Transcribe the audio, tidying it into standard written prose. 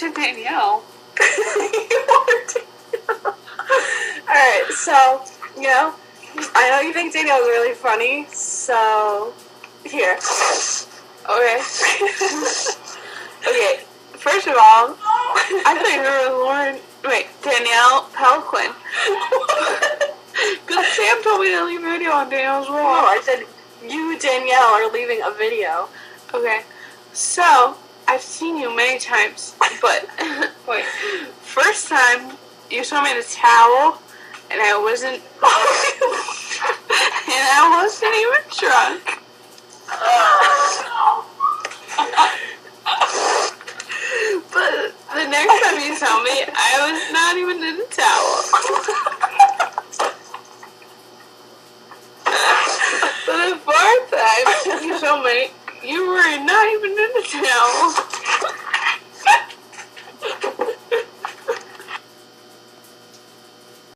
to Danielle. Alright, so, you know, I know you think Danielle's really funny, so, here. Okay. Okay, first of all, I thought you were Danielle Pelquin. Because Sam told me to leave a video on Danielle's No, wall. I said you, Danielle, are leaving a video. Okay, so, I've seen you many times, but, wait, first time, you saw me in a towel, and I wasn't, and I wasn't even drunk. But the next time you saw me, I was not even in a towel. But the fourth time you saw me, you were not even in a towel.